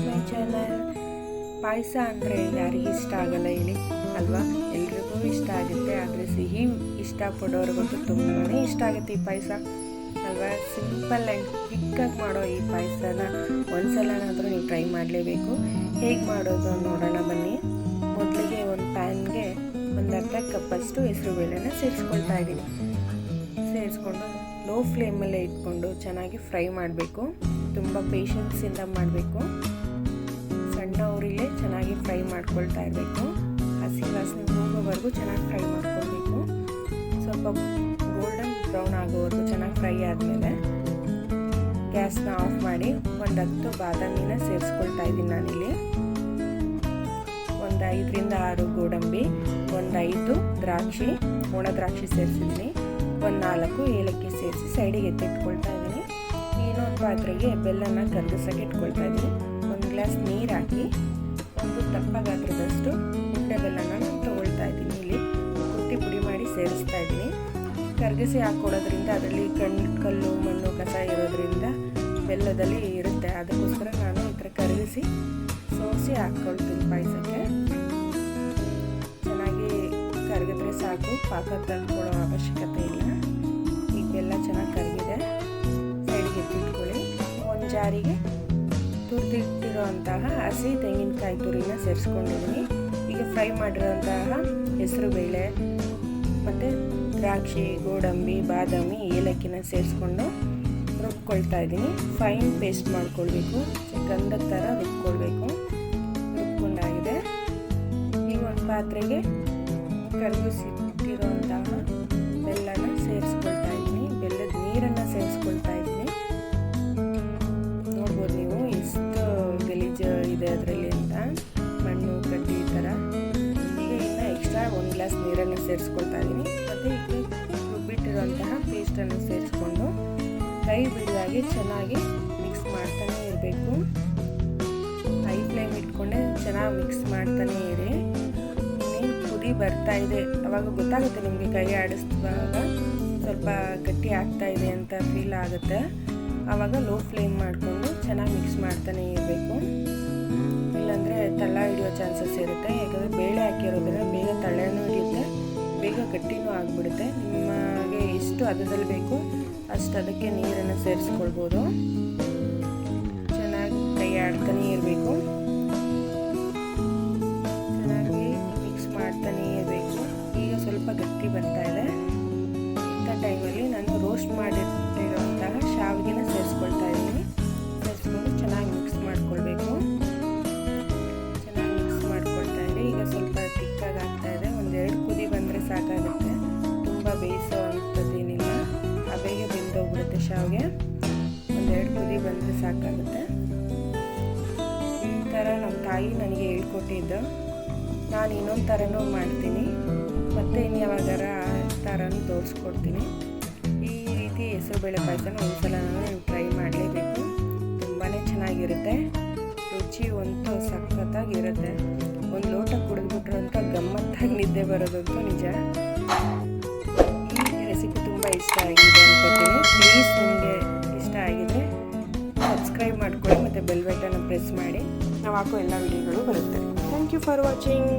My channel. ಪಾಯಸ ಅಂದರೆ ಯಾರಿಗೆ ಇಷ್ಟ ಆಗಲ್ಲ ಹೇಳಿ ಅಲ್ವಾ? ಎಲ್ರಿಗೂ ಇಷ್ಟ ಆಗುತ್ತೆ. ಆದರೆ ಸಿಹಿ ಇಷ್ಟಪಡೋರಿಗಂತೂ ತುಂಬಾ ಇಷ್ಟ ಆಗುತ್ತೆ ಈ ಪಾಯಸ ಅಲ್ವಾ? ಸಿಂಪಲ್ ಆ್ಯಂಡ್ ಕ್ವಿಕ್ಕಾಗಿ ಮಾಡೋ ಈ ಪಾಯಸನ ಒಂದ್ಸಲನಾದರೂ ನೀವು ಟ್ರೈ ಮಾಡಲೇಬೇಕು. ಹೇಗೆ ಮಾಡೋದು ನೋಡೋಣ ಬನ್ನಿ. ಮೊದಲಿಗೆ ಒಂದು ಪ್ಯಾನ್ಗೆ ಒಂದು ಅರ್ಧ ಕಪ್ಪಷ್ಟು ಹೆಸರುಬೇಳೆನ ಸೇರಿಸ್ಕೊಳ್ತಾ ಇದ್ದೀನಿ. ಸೇರಿಸ್ಕೊಂಡು ಲೋ ಫ್ಲೇಮಲ್ಲೇ ಇಟ್ಕೊಂಡು ಚೆನ್ನಾಗಿ ಫ್ರೈ ಮಾಡಬೇಕು. ತುಂಬ ಪೇಷನ್ಸಿಂದ ಮಾಡಬೇಕು. ಸಣ್ಣ ಉರಿಲೇ ಚೆನ್ನಾಗಿ ಫ್ರೈ ಮಾಡ್ಕೊಳ್ತಾ ಇರಬೇಕು. ಹಸಿ ವಾಸನೆ ಹೋಗೋವರೆಗೂ ಚೆನ್ನಾಗಿ ಫ್ರೈ ಮಾಡ್ಕೊಳ್ಬೇಕು. ಸ್ವಲ್ಪ ಗೋಲ್ಡನ್ ಬ್ರೌನ್ ಆಗೋವರೆಗೂ ಚೆನ್ನಾಗಿ ಫ್ರೈ ಆದಮೇಲೆ ಗ್ಯಾಸ್ನ ಆಫ್ ಮಾಡಿ ಒಂದು 10 ಬಾದಾಮಿನ ಸೇರಿಸ್ಕೊಳ್ತಾ ಇದ್ದೀನಿ ನಾನಿಲ್ಲಿ. ಒಂದು 5ರಿಂದ 6 ಗೋಡಂಬಿ, ಒಂದು 5 ದ್ರಾಕ್ಷಿ, ಒಣ ದ್ರಾಕ್ಷಿ ಸೇರಿಸಿದ್ದೀನಿ. ಒಂದು 4 ಏಲಕ್ಕಿ ಸೇರಿಸಿ ಸೈಡಿಗೆ ಎತ್ತಿಟ್ಕೊಳ್ತಾ ಇದ್ದೀನಿ. ಇನ್ನೊಂದು ಪಾತ್ರೆಗೆ ಬೆಲ್ಲನ ಕರಗಿಸೋಕೆ ಇಟ್ಕೊಳ್ತಾ ಇದ್ದೀನಿ. ಒಂದು ಗ್ಲಾಸ್ ನೀರು ಹಾಕಿ ಒಂದು ದಪ್ಪ ಗಾತ್ರದಷ್ಟು ಉಂಡೆ ಬೆಲ್ಲನ ನಾನು ತೊಗೊಳ್ತಾ ಇದ್ದೀನಿ. ಇಲ್ಲಿ ಕುಟ್ಟಿ ಪುಡಿ ಮಾಡಿ ಸೇರಿಸ್ತಾ ಇದ್ದೀನಿ. ಕರಗಿಸಿ ಹಾಕ್ಕೊಡೋದ್ರಿಂದ ಅದರಲ್ಲಿ ಕಲ್ಲು ಮಣ್ಣು ಕಸ ಇರೋದ್ರಿಂದ ಬೆಲ್ಲದಲ್ಲಿ ಇರುತ್ತೆ. ಅದಕ್ಕೋಸ್ಕರ ನಾನು ಈ ಥರ ಕರಗಿಸಿ ಸೋಸಿ ಹಾಕ್ಕೊಳ್ತೀನಿ ಪಾಯಸಕ್ಕೆ. ಚೆನ್ನಾಗಿ ಕರಗಿದ್ರೆ ಸಾಕು, ಪಾಕ ತಂದ್ಕೊಳ್ಳೋ ಅವಶ್ಯಕತೆ ಇಲ್ಲ. ಈಗ ಬೆಲ್ಲ ಚೆನ್ನಾಗಿ ಕರಗಿದೆ, ಸೈಡಿಗೆ ಎತ್ತಿಟ್ಕೊಳ್ಳಿ. ಒಂದು ಜಾರಿಗೆ ತುರಿದಿಟ್ಟಿರುವಂತಹ ಹಸಿ ತೆಂಗಿನಕಾಯಿ ತುರಿನ ಸೇರಿಸ್ಕೊಂಡಿದ್ದೀನಿ. ಈಗ ಫ್ರೈ ಮಾಡಿರೋಂತಹ ಹೆಸರುಬೇಳೆ ಮತ್ತು ದ್ರಾಕ್ಷಿ, ಗೋಡಂಬಿ, ಬಾದಾಮಿ, ಏಲಕ್ಕಿನ ಸೇರಿಸ್ಕೊಂಡು ರುಬ್ಕೊಳ್ತಾ ಇದ್ದೀನಿ. ಫೈನ್ ಪೇಸ್ಟ್ ಮಾಡ್ಕೊಳ್ಬೇಕು, ಗಂಧದ ಥರ ರುಬ್ಕೊಳ್ಬೇಕು. ರುಬ್ಕೊಂಡಾಗಿದೆ. ಈಗ ಒಂದು ಪಾತ್ರೆಗೆ ಕರಗಿಸಿಟ್ಟಿರುವಂತಹ ಬೆಲ್ಲನ ಸೇರಿಸ್ಕೊಳ್ತಾ ಇದ್ದೀನಿ. ಬೆಲ್ಲದ ನೀರನ್ನು ಸೇರಿಸ್ಕೊಳ್ತಾ ಇದ್ದೀನಿ. ನೋಡ್ಬೋದು ನೀವು ಎಷ್ಟು ಗಲೀಜು ಇದೆ ಅದರಲ್ಲಿ ಅಂತ, ಮಣ್ಣು ಕಡ್ಡಿ ಈ ಥರ. ಈಗ ಇನ್ನು ಎಕ್ಸ್ಟ್ರಾ 1 ಗ್ಲಾಸ್ ನೀರನ್ನು ಸೇರಿಸ್ಕೊಳ್ತಾ ಇದ್ದೀನಿ. ಮತ್ತು ಈಗ ರುಬ್ಬಿಟ್ಟಿರುವಂತಹ ಪೇಸ್ಟನ್ನು ಸೇರಿಸ್ಕೊಂಡು ಕೈ ಬಿಡುವಾಗೆ ಚೆನ್ನಾಗಿ ಮಿಕ್ಸ್ ಮಾಡ್ತಾನೆ ಇರಬೇಕು. ಹೈ ಫ್ಲೇಮ್ ಇಟ್ಕೊಂಡೆ ಚೆನ್ನಾಗಿ ಮಿಕ್ಸ್ ಮಾಡ್ತಾನೆ ಇರಿ. ಇನ್ನೇನು ಕುದಿ ಬರ್ತಾ ಇದೆ ಅವಾಗ ಗೊತ್ತಾಗುತ್ತೆ ನಿಮಗೆ, ಕೈ ಆಡಿಸುವಾಗ ಸ್ವಲ್ಪ ಗಟ್ಟಿ ಆಗ್ತಾ ಇದೆ ಅಂತ ಫೀಲ್ ಆಗುತ್ತೆ. ಆವಾಗ ಲೋ ಫ್ಲೇಮ್ ಮಾಡಿಕೊಂಡು ಚೆನ್ನಾಗಿ ಮಿಕ್ಸ್ ಮಾಡ್ತಾನೆ ಇರಬೇಕು. ಇಲ್ಲಾಂದರೆ ತಳ ಹಿಡಿಯೋ ಚಾನ್ಸಸ್ ಇರುತ್ತೆ. ಯಾಕಂದರೆ ಬೇಳೆ ಹಾಕಿರೋದ್ರಿಂದ ಬೇಗ ತಳೆನೂ ಹಿಡಿಯುತ್ತೆ, ಬೇಗ ಗಟ್ಟಿನೂ ಆಗಿಬಿಡುತ್ತೆ. ನಿಮಗೆ ಎಷ್ಟು ಹದದಲ್ಲಿ ಬೇಕು ಅಷ್ಟು ಅದಕ್ಕೆ ನೀರನ್ನು ಸೇರಿಸ್ಕೊಳ್ಬೋದು. ಚೆನ್ನಾಗಿ ಕೈ ಆಡ್ತಾನೆ ಇರಬೇಕು. ಚೆನ್ನಾಗಿ ಮಿಕ್ಸ್ ಮಾಡ್ತಾನೆ ಇರಬೇಕು. ಈಗ ಸ್ವಲ್ಪ ಗಟ್ಟಿ ಬರ್ತಾ ಇದೆ. ಇಂಥ ಟೈಮಲ್ಲಿ ನಾನು ರೋಸ್ಟ್ ಮಾಡಿಟ್ಟಿರುವಂತಹ ಶಾವಿಗೆನ ಸೇರಿಸ್ಕೊಳ್ತಾ ಇದ್ದೀನಿ. ಸೇರಿಸ್ಕೊಂಡು ಚೆನ್ನಾಗಿ ಮಿಕ್ಸ್ ಮಾಡ್ಕೊಳ್ಬೇಕು. ಚೆನ್ನಾಗಿ ಮಿಕ್ಸ್ ಮಾಡ್ಕೊಳ್ತಾ ಇದ್ದೆ. ಈಗ ಸ್ವಲ್ಪ ತಿಕ್ಕಾಗಿ ಆಗ್ತಾ ಇದೆ. 1-2 ಕುದಿ ಬಂದರೆ ಸಾಕಾಗುತ್ತೆ. ತುಂಬ ಬೇಯಿಸೋ ಅಂಥದ್ದೇನಿಲ್ಲ, ಬೇಗ ಬೆಂದೋಗ್ಬಿಡುತ್ತೆ ಶಾವಿಗೆ. 1-2 ಕುದಿ ಬಂದರೆ ಸಾಕಾಗುತ್ತೆ. ಈ ಥರ ನಮ್ಮ ತಾಯಿ ನನಗೆ ಹೇಳ್ಕೊಟ್ಟಿದ್ದು. ನಾನು ಇನ್ನೊಂದು ಥರನೂ ಮಾಡ್ತೀನಿ, ಮತ್ತು ಇನ್ನು ಯಾವಾಗಾರ ಆ ಥರನೂ ತೋರಿಸ್ಕೊಡ್ತೀನಿ. ಈ ರೀತಿ ಹೆಸರುಬೇಳೆ ಪಾಯಸನ ಒಂದ್ಸಲ ನೀವು ಟ್ರೈ ಮಾಡಲೇಬೇಕು. ತುಂಬಾ ಚೆನ್ನಾಗಿರುತ್ತೆ. ರುಚಿ ಅಂತೂ ಸಖತ್ತಾಗಿರುತ್ತೆ. ಒಂದು ಲೋಟ ಕುಡಿದ್ಬಿಟ್ರು ಅಂತ ಗಮ್ಮತ್ತಾಗಿ ನಿದ್ದೆ ಬರೋದಂತೂ ನಿಜ. ಈ ರೆಸಿಪಿ ತುಂಬ ಇಷ್ಟ ಆಗಿದೆ ಅನ್ಕೋತೀನಿ. ಪ್ಲೀಸ್ ನಿಮಗೆ ಇಷ್ಟ ಆಗಿದರೆ ಸಬ್ಸ್ಕ್ರೈಬ್ ಮಾಡ್ಕೊಳ್ಳಿ ಮತ್ತು ಬೆಲ್ ಬಟನ್ನ ಪ್ರೆಸ್ ಮಾಡಿ. ನಾವು ಹಾಕೋ ಎಲ್ಲ ವಿಡಿಯೋಗಳು ಬರುತ್ತೆ. Thank you for watching.